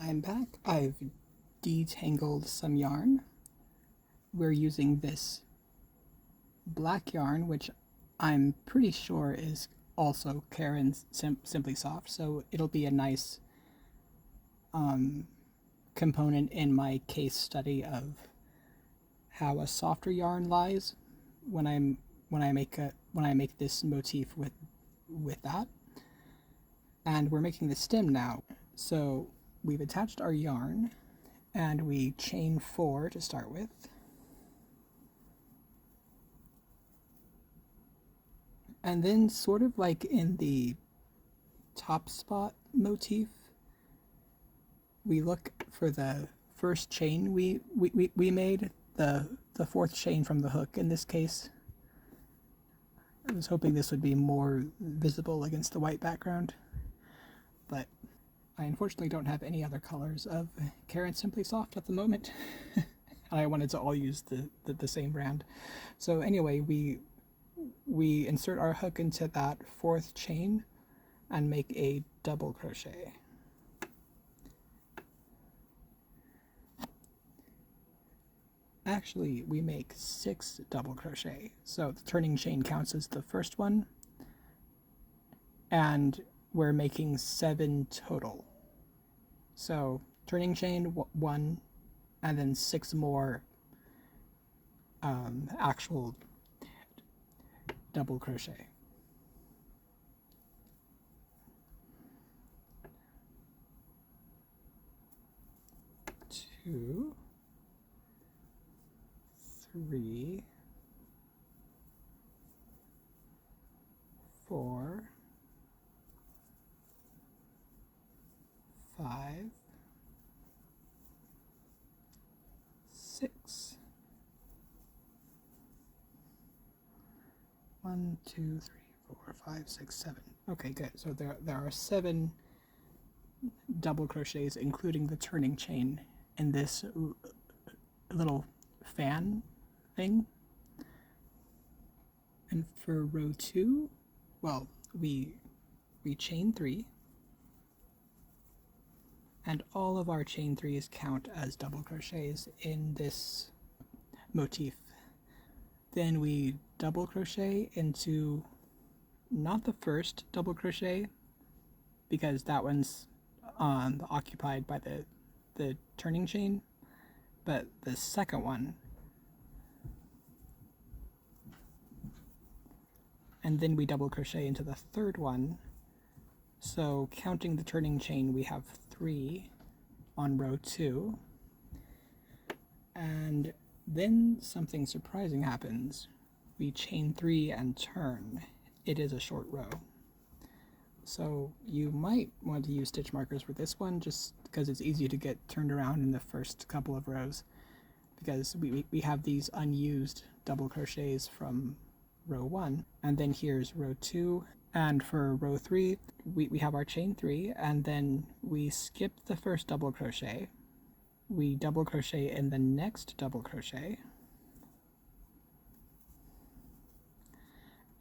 I'm back. I've detangled some yarn. We're using this black yarn, which I'm pretty sure is also Caron SimplySoft, so it'll be a nice component in my case study of how a softer yarn lies when I make this motif with that. And we're making the stem now. So we've attached our yarn and we chain 4 to start with. And then sort of like in the top spot motif, we look for the first chain we made, the fourth chain from the hook in this case. I was hoping this would be more visible against the white background, but I unfortunately don't have any other colors of Caron SimplySoft at the moment. I wanted to all use the same brand. So anyway, we insert our hook into that fourth chain and make a double crochet. Actually, we make 6 double crochet. So the turning chain counts as the first one, and we're making 7 total. So turning chain 1, and then 6 more actual double crochet. Two, 3, 4, 5, 6. 1, 2, 3, 4, 5, 6, 7. Okay, good. So there are 7 double crochets, including the turning chain, in this little fan thing. And for row 2, well, we chain 3, and all of our chain 3s count as double crochets in this motif. Then we double crochet into not the first double crochet, because that one's occupied by the turning chain, but the second one. And then we double crochet into the third one. So counting the turning chain, we have 3 on row 2. And then something surprising happens. We chain 3 and turn. It is a short row. So you might want to use stitch markers for this one, just because it's easy to get turned around in the first couple of rows, because we have these unused double crochets from row 1, and then here's row 2, and for row 3 we have our chain 3, and then we skip the first double crochet, we double crochet in the next double crochet,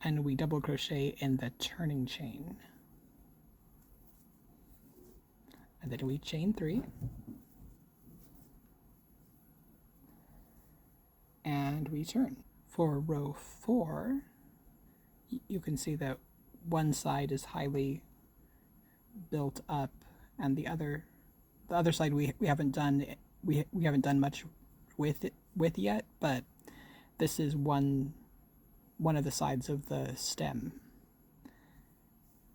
and we double crochet in the turning chain, and then we chain 3, and we turn. For row 4, you can see that one side is highly built up, and the other side we haven't done much with yet, but this is one of the sides of the stem,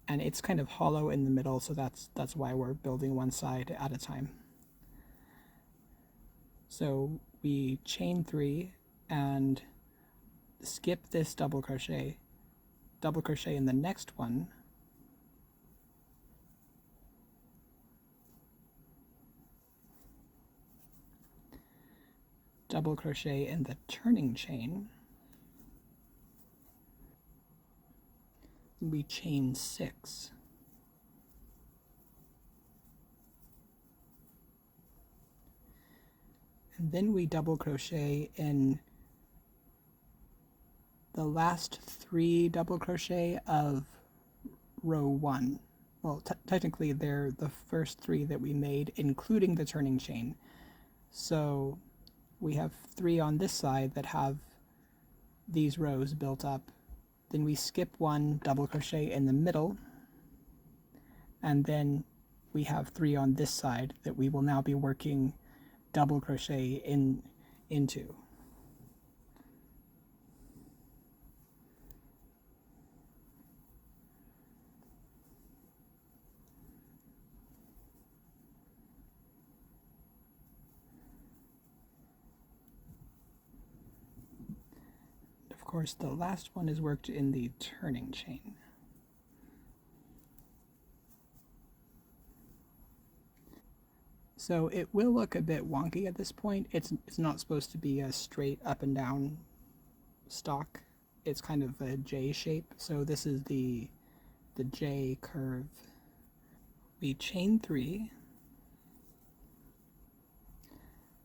and it's kind of hollow in the middle, so that's why we're building one side at a time. So we chain 3 and skip this double crochet in the next one, double crochet in the turning chain, we chain 6, and then we double crochet in the last 3 double crochet of row 1. well, technically they're the first 3 that we made, including the turning chain. So we have 3 on this side that have these rows built up. Then we skip 1 double crochet in the middle, and then we have 3 on this side that we will now be working double crochet into. Of course, the last one is worked in the turning chain. So it will look a bit wonky at this point. It's not supposed to be a straight up and down stalk. It's kind of a J shape. So this is the J curve. We chain 3,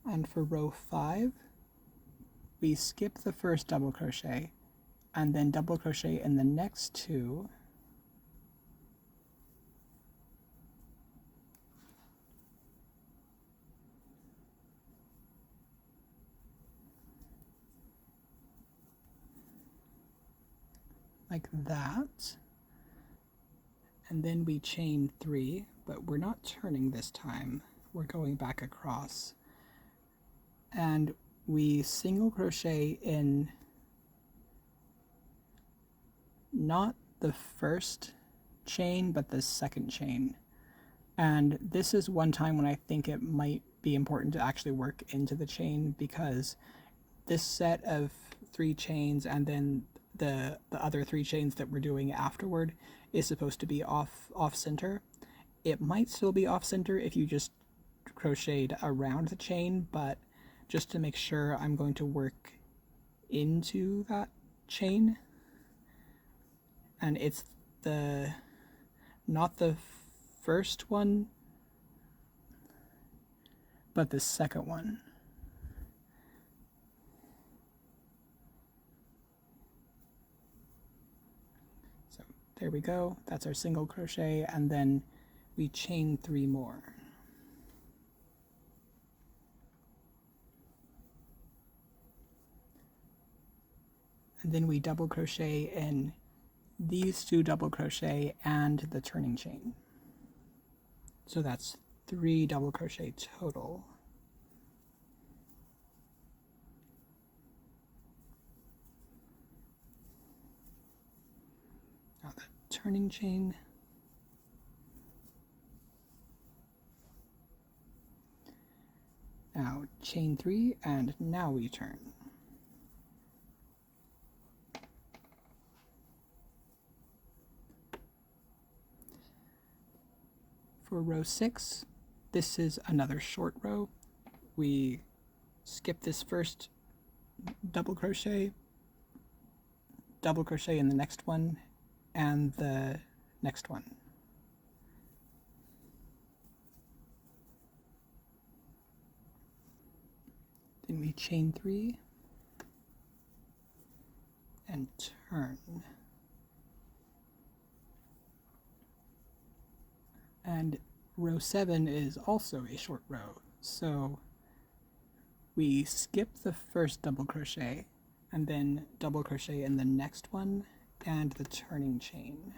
and for row 5, we skip the first double crochet and then double crochet in the next 2, like that, and then we chain 3, but we're not turning this time, we're going back across, and we single crochet in not the first chain but the second chain. And this is one time when I think it might be important to actually work into the chain, because this set of 3 chains and then the other 3 chains that we're doing afterward is supposed to be off center. It might still be off center if you just crocheted around the chain, but just to make sure, I'm going to work into that chain, and it's not the first one but the second one. So there we go, that's our single crochet, and then we chain 3 more. And then we double crochet in these 2 double crochet and the turning chain. So that's 3 double crochet total. Now the turning chain. Now chain 3, and now we turn. For row 6, this is another short row. We skip this first double crochet in the next one, and the next one. Then we chain 3 and turn. And row 7 is also a short row, so we skip the first double crochet and then double crochet in the next one and the turning chain.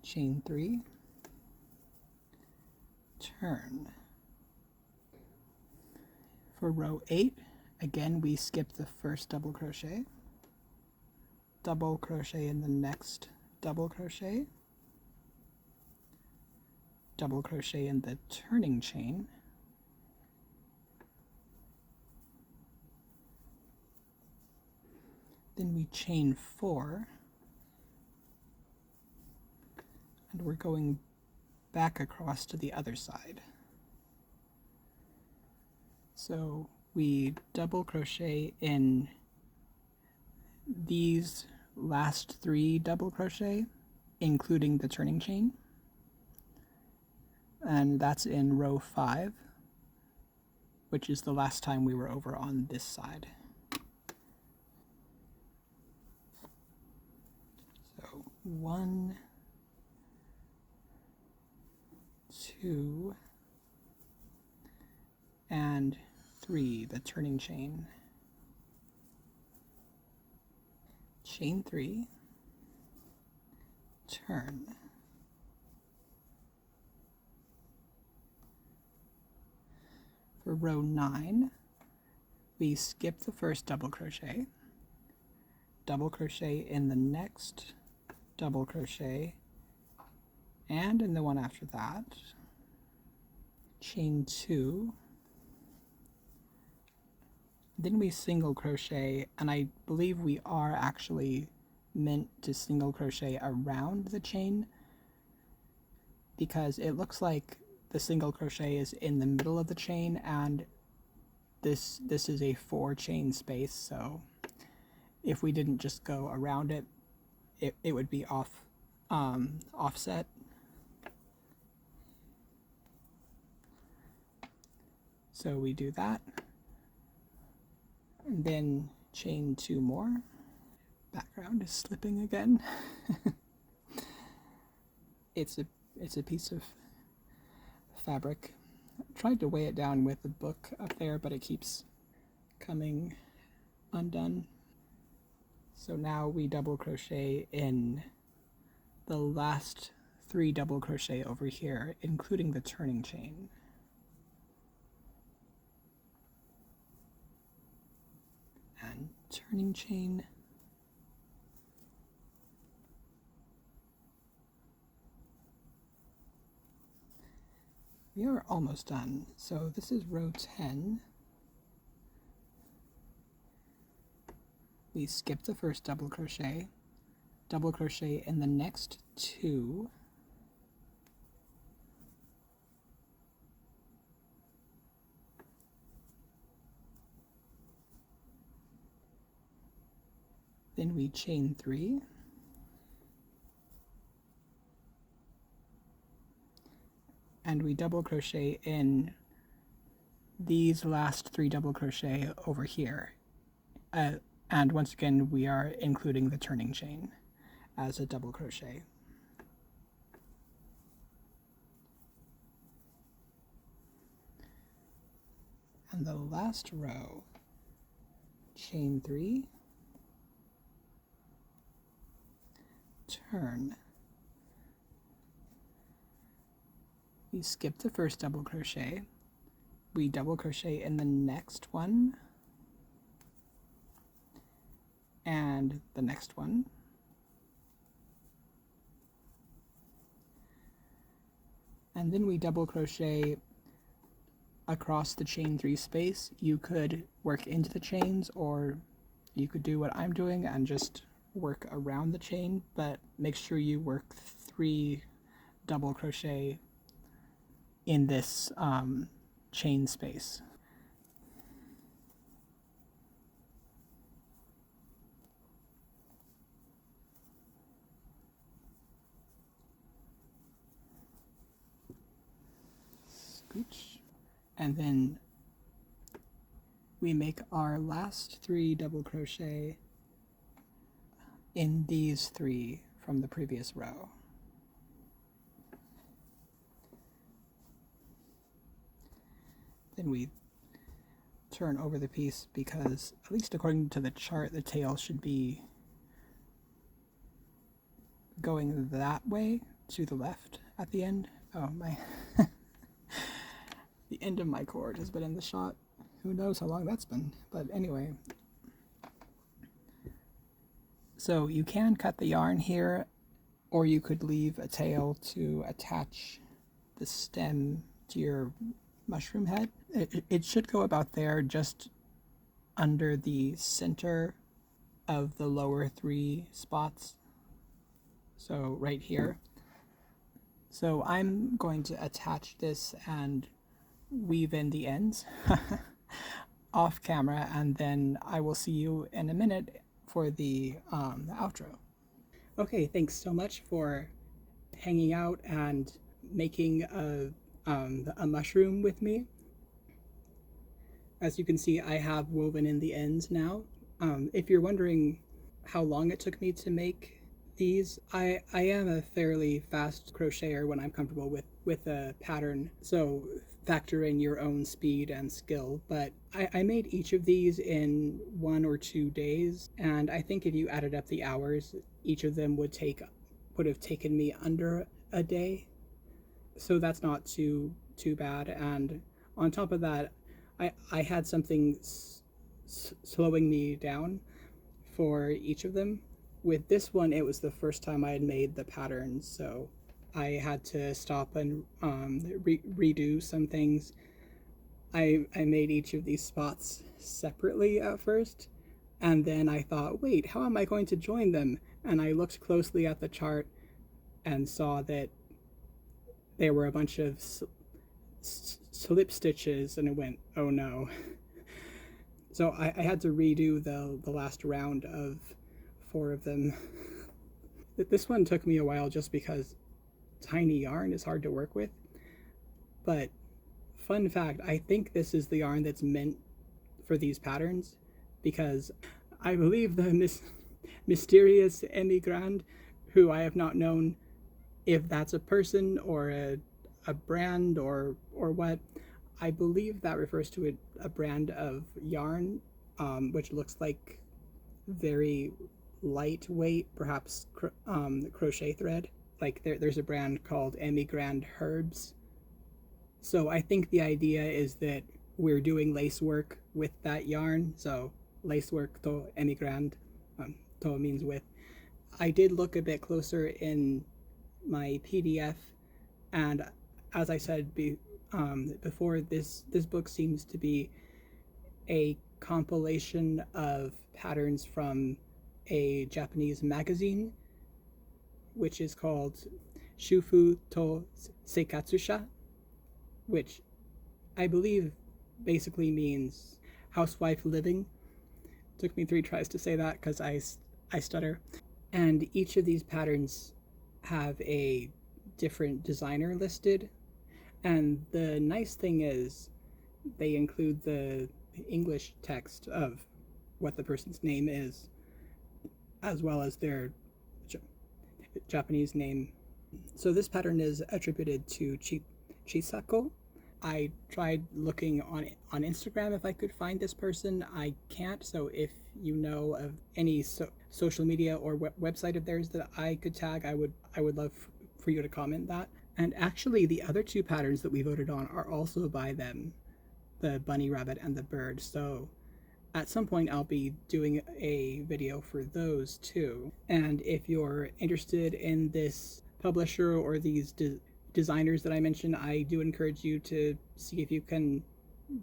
Chain 3, turn. For row 8, again, we skip the first double crochet in the next double crochet in the turning chain, then we chain 4, and we're going back across to the other side. So we double crochet in these last 3 double crochet, including the turning chain, and that's in row 5, which is the last time we were over on this side. 1, 2, and 3, the turning chain. Chain 3, turn. For row 9, we skip the first double crochet in the next double crochet, and in the one after that, chain 2, then we single crochet, and I believe we are actually meant to single crochet around the chain because it looks like the single crochet is in the middle of the chain, and this is a 4 chain space, so if we didn't just go around it, it would be offset. So we do that, and then chain 2 more. Background is slipping again. It's a piece of fabric. I tried to weigh it down with the book up there, but it keeps coming undone. So now we double crochet in the last 3 double crochet over here, including the turning chain. And turning chain. We are almost done. So this is row 10. We skip the first double crochet in the next 2, then we chain 3, and we double crochet in these last 3 double crochet over here. And once again, we are including the turning chain as a double crochet. And the last row, chain 3, turn. We skip the first double crochet. We double crochet in the next one, and the next one, and then we double crochet across the chain 3 space. You could work into the chains, or you could do what I'm doing and just work around the chain, but make sure you work 3 double crochet in this chain space. Scooch. And then we make our last 3 double crochet in these 3 from the previous row. Then we turn over the piece because, at least according to the chart, the tail should be going that way to the left at the end. Oh my. The end of my cord has been in the shot. Who knows how long that's been, but anyway. So you can cut the yarn here, or you could leave a tail to attach the stem to your mushroom head. It should go about there, just under the center of the lower 3 spots. So right here. So I'm going to attach this and weave in the ends off camera, and then I will see you in a minute for the outro. Okay, thanks so much for hanging out and making a mushroom with me. As you can see, I have woven in the ends now. If you're wondering how long it took me to make these. I am a fairly fast crocheter when I'm comfortable with a pattern, so factor in your own speed and skill. But I made each of these in 1 or 2 days, and I think if you added up the hours, each of them would have taken me under a day. So that's not too bad. And on top of that, I had something slowing me down for each of them. With this one, it was the first time I had made the pattern, so I had to stop and redo some things. I made each of these spots separately at first, and then I thought, wait, how am I going to join them? And I looked closely at the chart and saw that there were a bunch of slip stitches, and it went, oh no. So I had to redo the last round of 4 of them. This one took me a while just because tiny yarn is hard to work with. But fun fact, I think this is the yarn that's meant for these patterns, because I believe the mysterious Emmy Grande, who I have not known if that's a person or a brand or what, I believe that refers to a brand of yarn, which looks like very lightweight, perhaps crochet thread. Like there's a brand called Emmy Grande Herbs. So I think the idea is that we're doing lace work with that yarn. So Lacework to Emmy Grande, to means with. I did look a bit closer in my PDF, and as I said before, this book seems to be a compilation of patterns from a Japanese magazine, which is called Shufu-to-Seikatsusha, which I believe basically means housewife living. Took me 3 tries to say that because I stutter. And each of these patterns have a different designer listed. And the nice thing is they include the English text of what the person's name is, as well as their Japanese name. So this pattern is attributed to Chisako. I tried looking on Instagram if I could find this person. I can't, so if you know of any social media or website of theirs that I could tag, I would love for you to comment that. And actually, the other 2 patterns that we voted on are also by them, the bunny rabbit and the bird. So at some point I'll be doing a video for those too. And if you're interested in this publisher or these designers that I mentioned, I do encourage you to see if you can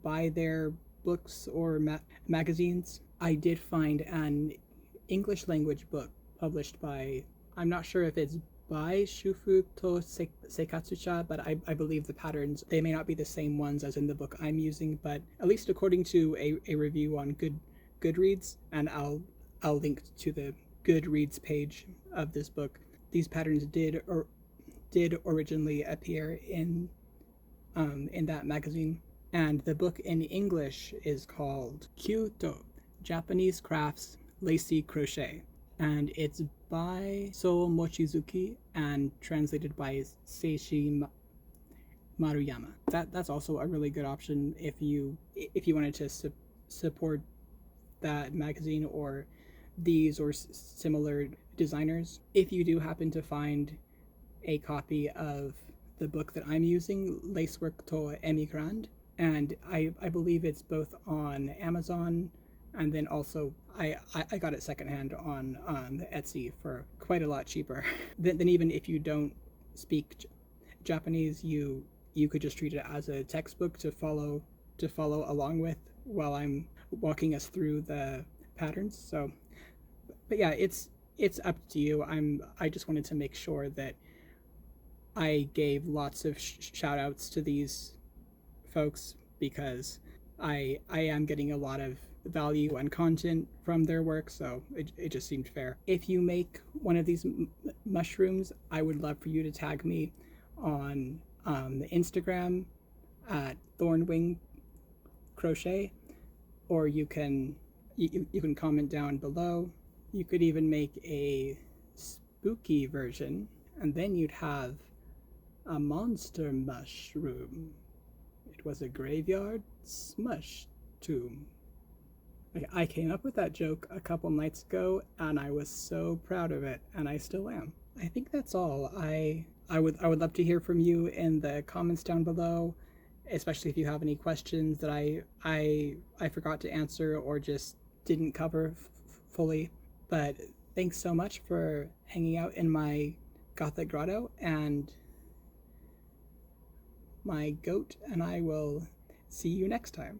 buy their books or magazines. I did find an English language book published by, I'm not sure if it's by Shufu-to-Seikatsusha, but I believe the patterns, they may not be the same ones as in the book I'm using, but at least according to a review on Goodreads, and I'll link to the Goodreads page of this book, these patterns did originally appear in that magazine. And the book in English is called Kyuuto, Japanese Crafts Lacy Crochet, and it's by So Mochizuki and translated by Seishi Maruyami. That's also a really good option if you wanted to support that magazine or these or similar designers. If you do happen to find a copy of the book that I'm using, Lacework to Emmy Grande, and I believe it's both on Amazon, and then also I got it secondhand on Etsy for quite a lot cheaper than even if you don't speak Japanese. You could just treat it as a textbook to follow along with while I'm walking us through the patterns. So, but yeah, it's up to you. I just wanted to make sure that I gave lots of shout outs to these folks because I am getting a lot of value and content from their work, so it just seemed fair. If you make one of these mushrooms, I would love for you to tag me on Instagram at Thornwing Crochet, or you can comment down below. You could even make a spooky version, and then you'd have a monster mushroom. It was a graveyard smush tomb. I came up with that joke a couple nights ago, and I was so proud of it, and I still am. I think that's all. I would love to hear from you in the comments down below, especially if you have any questions that I forgot to answer or just didn't cover fully. But thanks so much for hanging out in my Gothic grotto, and my goat and I will see you next time.